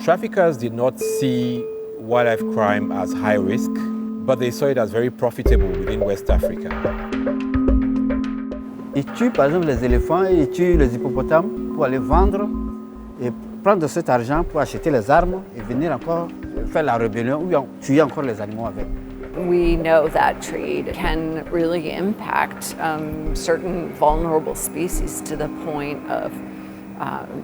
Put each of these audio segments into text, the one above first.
Traffickers did not see wildlife crime as high risk, but they saw it as very profitable within West Africa. Ils tuent par exemple les éléphants et ils tuent les hippopotames pour aller vendre et prendre cet argent pour acheter les armes et venir encore faire la rébellion ou tuer encore les animaux avec. We know that trade can really impact certain vulnerable species to the point of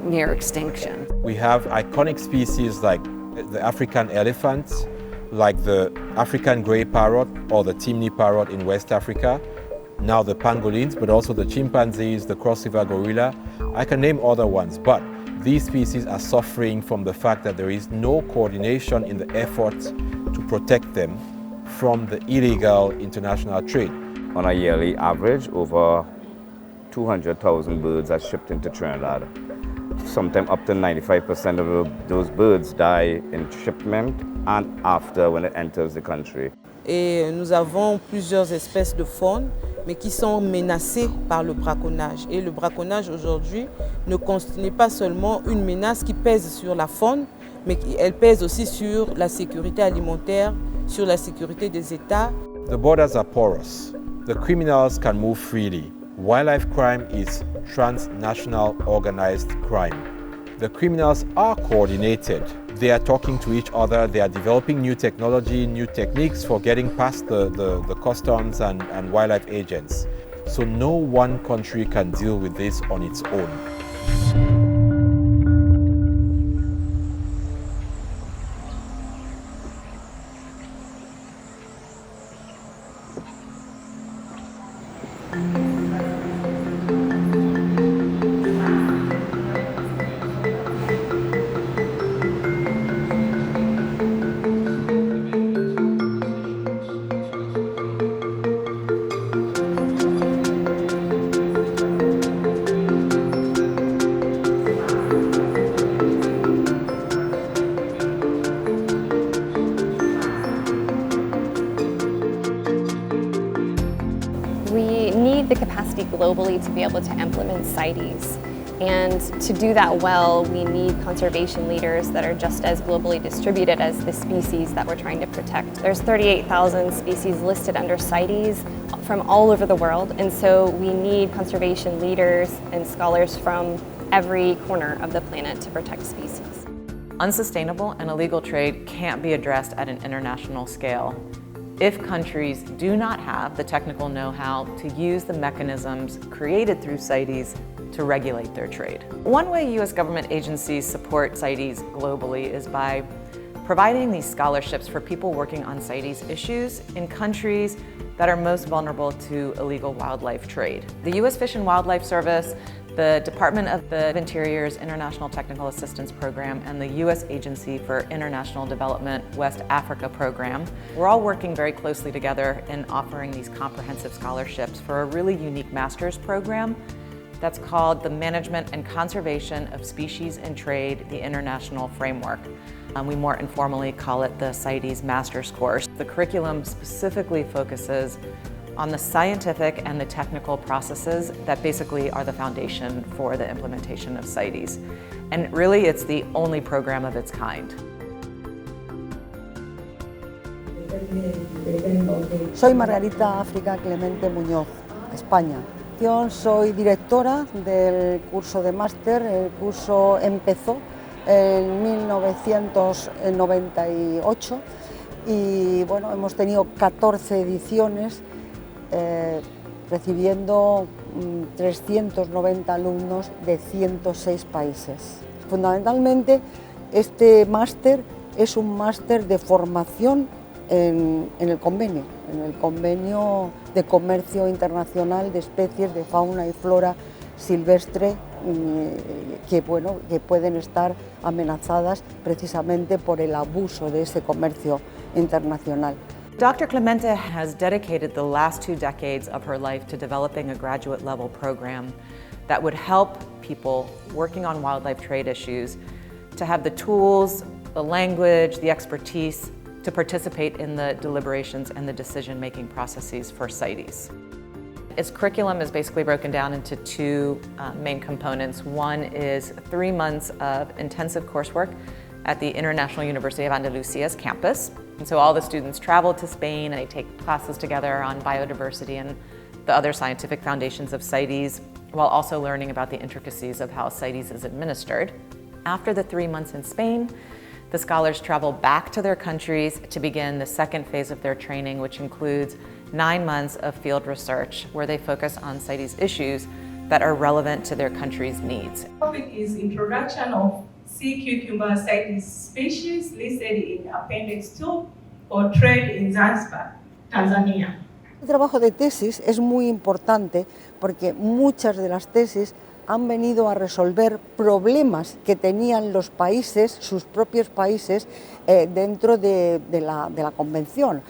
near extinction. We have iconic species like the African elephant, like the African grey parrot or the Timni parrot in West Africa, now the pangolins, but also the chimpanzees, the cross-river gorilla. I can name other ones, but these species are suffering from the fact that there is no coordination in the effort to protect them from the illegal international trade. On a yearly average, over 200,000 birds are shipped into Trinidad. Sometimes up to 95% of those birds die in shipment and after when it enters the country. Et nous avons plusieurs espèces de faune, mais qui sont menacées par le braconnage. Et le braconnage aujourd'hui n'est pas seulement une menace qui pèse sur la faune, mais elle pèse aussi sur la sécurité alimentaire, sur la sécurité des États. The borders are porous. The criminals can move freely. Wildlife crime is transnational organized crime. The criminals are coordinated. They are talking to each other. They are developing new technology, new techniques for getting past the customs and wildlife agents. So no one country can deal with this on its own. We need the capacity globally to be able to implement CITES. And to do that well, we need conservation leaders that are just as globally distributed as the species that we're trying to protect. There's 38,000 species listed under CITES from all over the world, and so we need conservation leaders and scholars from every corner of the planet to protect species. Unsustainable and illegal trade can't be addressed at an international scale if countries do not have the technical know-how to use the mechanisms created through CITES to regulate their trade. One way U.S. government agencies support CITES globally is by providing these scholarships for people working on CITES issues in countries that are most vulnerable to illegal wildlife trade. The U.S. Fish and Wildlife Service, the Department of the Interior's International Technical Assistance Program, and the U.S. Agency for International Development West Africa Program. We're all working very closely together in offering these comprehensive scholarships for a really unique master's program that's called the Management and Conservation of Species and Trade, the International Framework. We more informally call it the CITES Master's Course. The curriculum specifically focuses on the scientific and the technical processes that basically are the foundation for the implementation of CITES. And really, it's the only program of its kind. Soy Margarita África Clemente Muñoz, España. Soy directora del curso de máster. El curso empezó en 1998 y bueno, hemos tenido 14 ediciones recibiendo 390 alumnos de 106 países. Fundamentalmente, este máster es un máster de formación en el convenio de comercio internacional de especies de fauna y flora silvestre que pueden estar amenazadas precisamente por el abuso de ese comercio internacional. Dr. Clemente has dedicated the last 2 decades of her life to developing a graduate level program that would help people working on wildlife trade issues to have the tools, the language, the expertise to participate in the deliberations and the decision-making processes for CITES. Its curriculum is basically broken down into two main components. One is 3 months of intensive coursework at the International University of Andalusia's campus. And so all the students travel to Spain and they take classes together on biodiversity and the other scientific foundations of CITES, while also learning about the intricacies of how CITES is administered. After the 3 months in Spain, the scholars travel back to their countries to begin the second phase of their training, which includes 9 months of field research, where they focus on CITES issues that are relevant to their country's needs. The topic is Introduction of Sea Cucumber CITES Species listed in Appendix 2 for trade in Zanzibar, Tanzania. El trabajo de tesis es muy importante porque muchas de las tesis han venido a resolver problemas que tenían los países, sus propios países, dentro de la convención.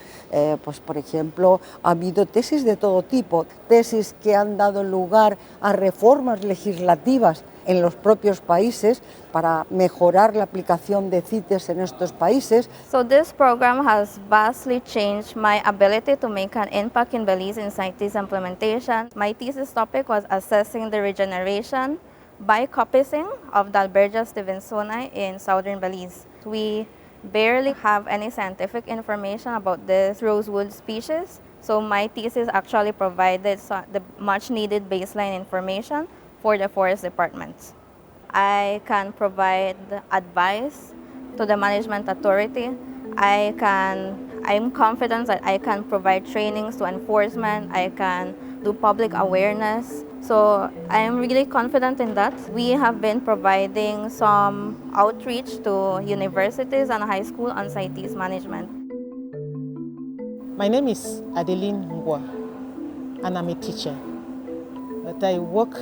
Pues, por ejemplo, ha habido tesis de todo tipo, tesis que han dado lugar a reformas legislativas en los propios países para mejorar la aplicación de CITES en estos países. So this program has vastly changed my ability to make an impact in Belize in CITES implementation. My thesis topic was assessing the regeneration by coppicing of the Albergia stevensoni in southern Belize. We barely have any scientific information about this rosewood species, so my thesis actually provided the much needed baseline information for the forest departments. I can provide advice to the management authority. I'm confident that I can provide trainings to enforcement. I can do public awareness. So I'm really confident in that. We have been providing some outreach to universities and high school on CITES management. My name is Adeline Ngwa, and I'm a teacher. But I work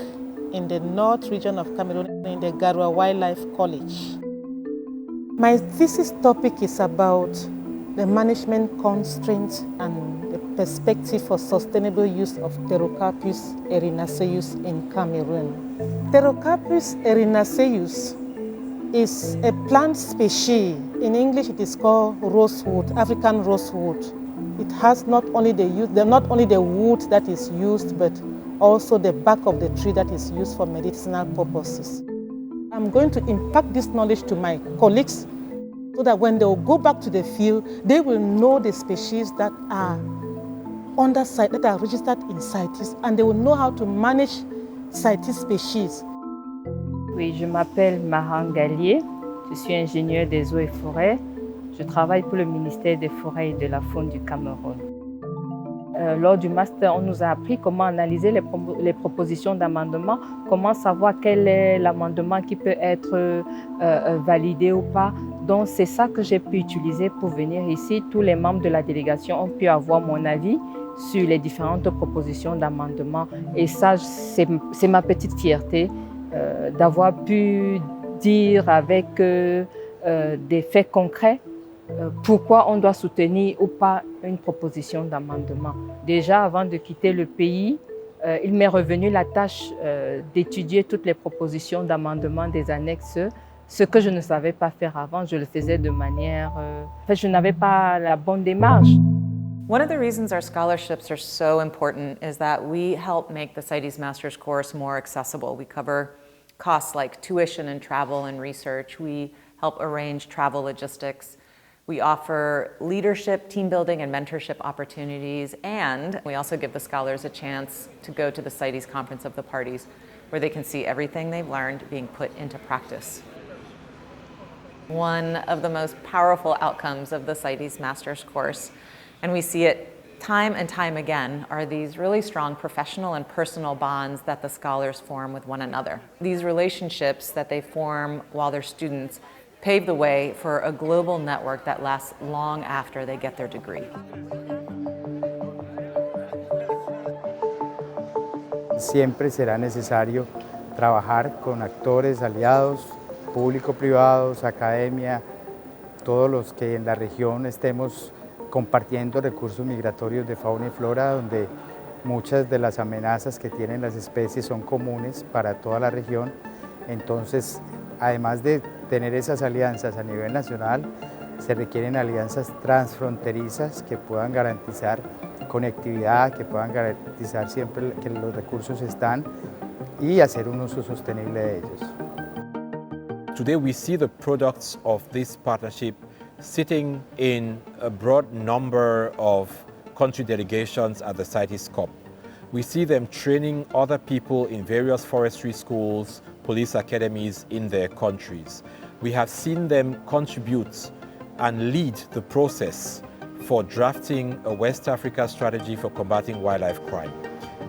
in the north region of Cameroon in the National Wildlife College. My thesis topic is about the management constraints and the perspective for sustainable use of Pterocarpus erinaceus in Cameroon. Pterocarpus erinaceus is a plant species. In English it is called rosewood, African rosewood. It has not only the wood that is used, but also the bark of the tree that is used for medicinal purposes. I'm going to impart this knowledge to my colleagues so that when they will go back to the field, they will know the species that are under CITES, that are registered in CITES, and they will know how to manage CITES species. Oui, je m'appelle Maran Gallier, je suis ingénieure des eaux et forêts. Je travaille pour le ministère des Forêts et de la Faune du Cameroun. Lors du master, on nous a appris comment analyser les propositions d'amendement, comment savoir quel est l'amendement qui peut être validé ou pas. Donc c'est ça que j'ai pu utiliser pour venir ici. Tous les membres de la délégation ont pu avoir mon avis sur les différentes propositions d'amendement. Et ça, c'est ma petite fierté d'avoir pu dire avec des faits concrets pourquoi on doit soutenir ou pas une proposition d'amendement. Déjà, avant de quitter le pays, il m'est revenu la tâche d'étudier toutes les propositions d'amendement des annexes. Ce que je ne savais pas faire avant, je le faisais de manière... je n'avais pas la bonne démarche. One of the reasons our scholarships are so important is that we help make the CITES Master's course more accessible. We cover costs like tuition and travel and research. We help arrange travel logistics. We offer leadership, team building, and mentorship opportunities, and we also give the scholars a chance to go to the CITES Conference of the Parties, where they can see everything they've learned being put into practice. One of the most powerful outcomes of the CITES Master's course, and we see it time and time again, are these really strong professional and personal bonds that the scholars form with one another. These relationships that they form while they're students pave the way for a global network that lasts long after they get their degree. Siempre será necesario trabajar con actores, aliados, público-privados, academia, todos los que en la región estemos compartiendo recursos migratorios de fauna y flora, donde muchas de las amenazas que tienen las especies son comunes para toda la región. Entonces, además de tener esas alianzas a nivel nacional, se requieren alianzas transfronterizas que puedan garantizar conectividad, que puedan garantizar siempre que los recursos están y hacer un uso sostenible de ellos. Today we see the products of this partnership sitting in a broad number of country delegations at the CITES COP. We see them training other people in various forestry schools, police academies in their countries. We have seen them contribute and lead the process for drafting a West Africa strategy for combating wildlife crime.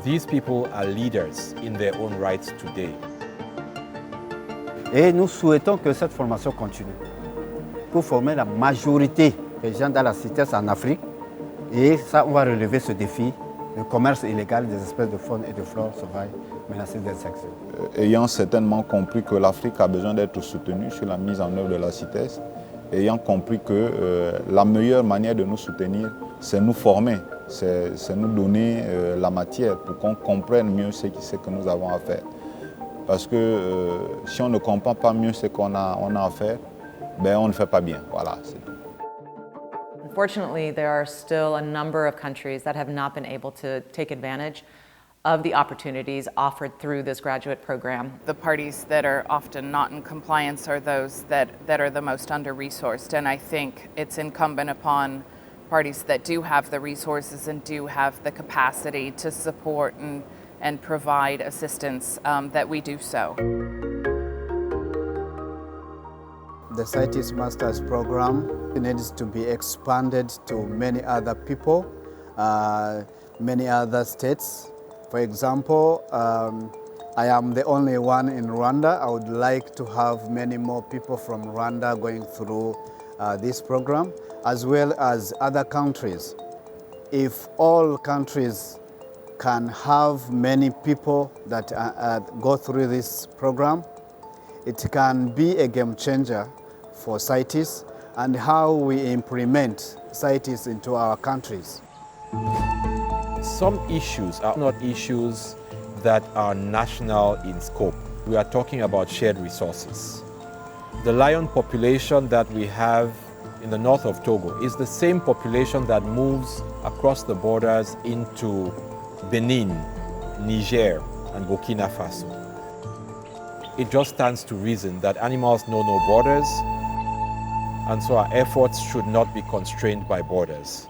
These people are leaders in their own rights today. Et nous souhaitons que cette formation continue pour former la majorité des gens dans la CITES en Afrique. Et ça, on va relever ce défi, le commerce illégal des espèces de faune et de flore sauvages menacées d'extinction. Ayant certainement compris que l'Afrique a besoin d'être soutenue sur la mise en œuvre de la CITES, ayant compris que la meilleure manière de nous soutenir, c'est nous former, c'est nous donner la matière pour qu'on comprenne mieux ce que nous avons à faire. Parce que si on ne comprend pas mieux ce qu'on a à faire, ben on ne fait pas bien. Voilà, c'est tout. Unfortunately, there are still a number of countries that have not been able to take advantage of the opportunities offered through this graduate program. The parties that are often not in compliance are those that are the most under-resourced, and I think it's incumbent upon parties that do have the resources and do have the capacity to support and provide assistance that we do so. The CITES Masters program needs to be expanded to many other people, many other states. For example, I am the only one in Rwanda. I would like to have many more people from Rwanda going through this program, as well as other countries. If all countries can have many people that go through this program, it can be a game changer for CITES and how we implement CITES into our countries. Some issues are not issues that are national in scope. We are talking about shared resources. The lion population that we have in the north of Togo is the same population that moves across the borders into Benin, Niger, and Burkina Faso. It just stands to reason that animals know no borders, and so our efforts should not be constrained by borders.